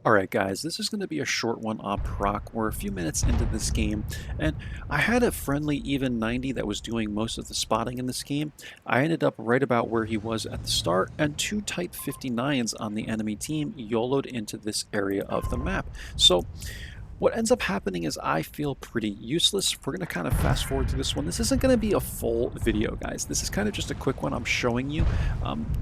Alright guys, this is going to be a short one on proc. We're a few minutes into this game, and I had a friendly even 90 that was doing most of the spotting in this game. I ended up right about where he was at the start, and two Type 59s on the enemy team YOLO'd into this area of the map. So what ends up happening is I feel pretty useless. We're going to kind of fast forward to this one. This isn't going to be a full video, guys. This is kind of just a quick one I'm showing you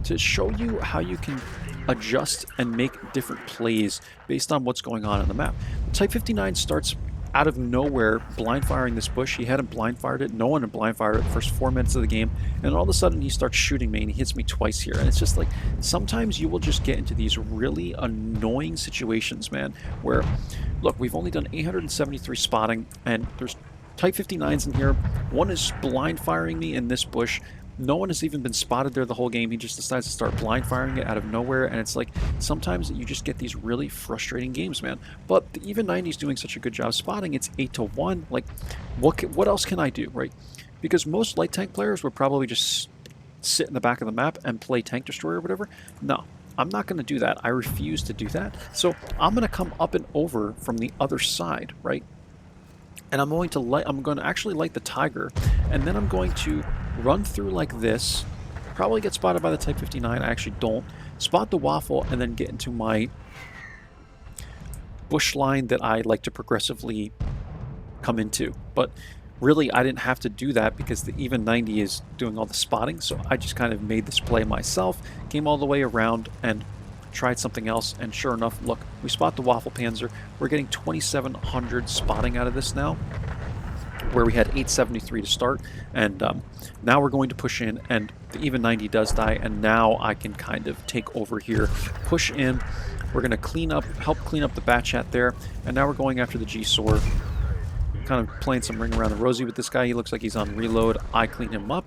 to show you how you can adjust and make different plays based on what's going on in the map. Type 59 starts out of nowhere blind firing this bush. He hadn't blind fired it. No one had blind fired it the first 4 minutes of the game. And all of a sudden he starts shooting me and he hits me twice here. And it's just like, sometimes you will just get into these really annoying situations, man, where, look, we've only done 873 spotting and there's Type 59s in here. One is blind firing me in this bush. No one has even been spotted there the whole game. He just decides to start blind firing it out of nowhere, and it's like sometimes you just get these really frustrating games, man. But the even 90 is doing such a good job spotting. It's 8-1. Like, what else can I do, right? Because most light tank players would probably just sit in the back of the map and play tank destroyer or whatever. No, I'm not going to do that. I refuse to do that. So I'm going to come up and over from the other side, right? And I'm going to actually light the tiger, and then I'm going to run through like this, probably get spotted by the Type 59, I actually don't, spot the waffle, and then get into my bush line that I like to progressively come into. But really, I didn't have to do that because the even 90 is doing all the spotting, so I just kind of made this play myself, came all the way around, and tried something else, and sure enough, look, we spot the waffle panzer. We're getting 2,700 spotting out of this now, where we had 873 to start, and now we're going to push in, and the even 90 does die, and now I can kind of take over here, push in. We're going to help clean up the bat chat there, and now we're going after the G-Sword, kind of playing some ring around the rosy with this guy. He looks like he's on reload. I clean him up.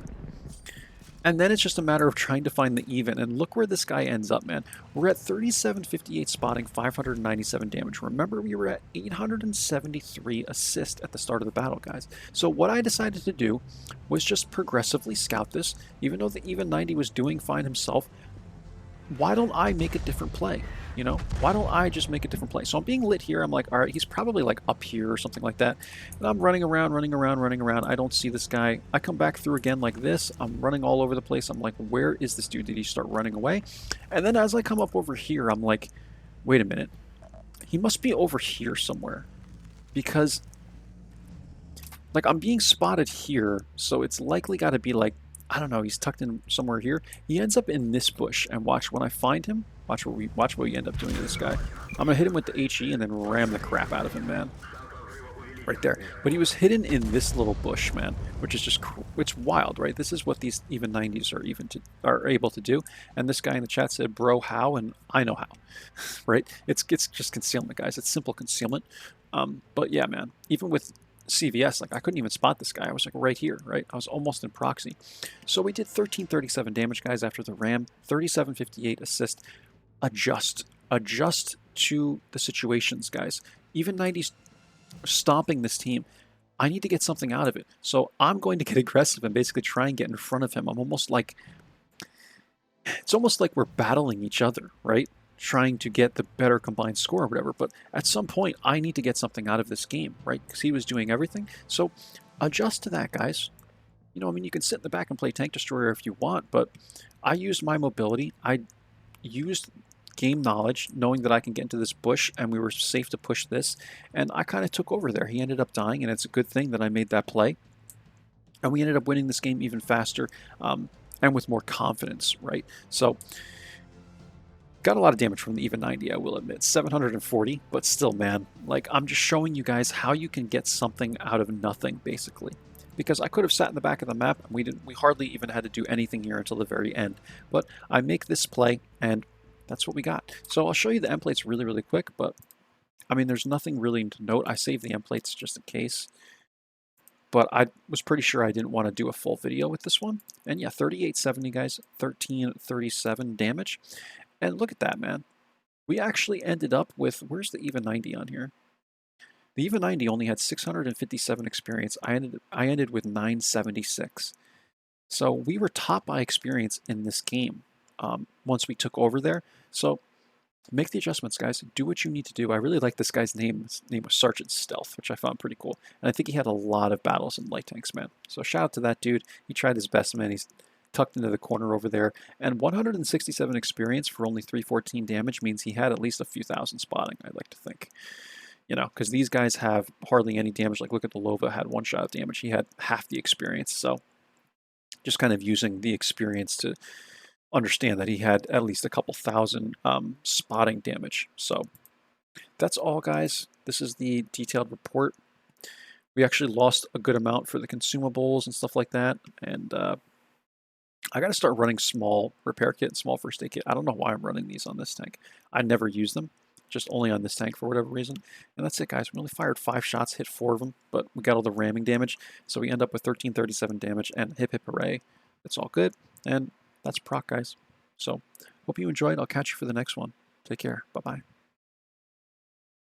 And then it's just a matter of trying to find the even. And look where this guy ends up, man. We're at 3758 spotting, 597 damage. Remember, we were at 873 assist at the start of the battle, guys. So what I decided to do was just progressively scout this. Even though the even 90 was doing fine himself, why don't I make a different play? You know, why don't I just make a different play? So I'm being lit here. I'm like, all right, he's probably like up here or something like that. And I'm running around, running around, running around. I don't see this guy. I come back through again like this. I'm running all over the place. I'm like, where is this dude? Did he start running away? And then as I come up over here, I'm like, wait a minute. He must be over here somewhere. Because, like, I'm being spotted here. So it's likely got to be like, I don't know, he's tucked in somewhere here. He ends up in this bush, and watch when I find him. Watch what we end up doing to this guy. I'm gonna hit him with the HE and then ram the crap out of him, man. Right there. But he was hidden in this little bush, man, which is just it's wild, right? This is what these even 90s are able to do. And this guy in the chat said, "Bro, how?" And I know how, right? It's just concealment, guys. It's simple concealment. But yeah, man. Even with CVS, like I couldn't even spot this guy. I was like right here, right? I was almost in proxy. So we did 1337 damage, guys, after the ram, 3758 assist. Adjust to the situations, guys. Even 90's stomping this team. I need to get something out of it. So I'm going to get aggressive and basically try and get in front of him. It's almost like we're battling each other, right? Trying to get the better combined score or whatever. But at some point, I need to get something out of this game, right? Because he was doing everything. So adjust to that, guys. You know, I mean, you can sit in the back and play Tank Destroyer if you want, but I used my mobility. I used game knowledge, knowing that I can get into this bush and we were safe to push this, and I kind of took over there. He ended up dying, and it's a good thing that I made that play. And we ended up winning this game even faster and with more confidence, right? So got a lot of damage from the even 90, I will admit. 740, but still, man, like I'm just showing you guys how you can get something out of nothing, basically. Because I could have sat in the back of the map, and we hardly even had to do anything here until the very end. But I make this play, and that's what we got. So I'll show you the emplates really, really quick, but I mean, there's nothing really to note. I saved the emplates just in case, but I was pretty sure I didn't want to do a full video with this one. And yeah, 3870, guys, 1337 damage. And look at that, man. We actually ended up with, where's the even 90 on here? The even 90 only had 657 experience. I ended with 976. So we were top by experience in this game once we took over there. So Make the adjustments, guys. Do what you need to do. I really like this guy's name. His name was Sergeant Stealth, which I found pretty cool. And I think he had a lot of battles in light tanks, man. So shout out to that dude. He tried his best, man. He's tucked into the corner over there. And 167 experience for only 314 damage means he had at least a few thousand spotting, I'd like to think. You know, because these guys have hardly any damage. Like, look at the Lova, had one shot of damage. He had half the experience. So just kind of using the experience to understand that he had at least a couple thousand spotting damage. So that's all, guys. This is the detailed report. We actually lost a good amount for the consumables and stuff like that. And I got to start running small repair kit and small first aid kit. I don't know why I'm running these on this tank. I never use them, just only on this tank for whatever reason. And that's it, guys. We only fired 5 shots, hit 4 of them, but we got all the ramming damage. So we end up with 1337 damage, and hip hip hooray. It's all good. And that's proc, guys. So hope you enjoyed. I'll catch you for the next one. Take care. Bye-bye.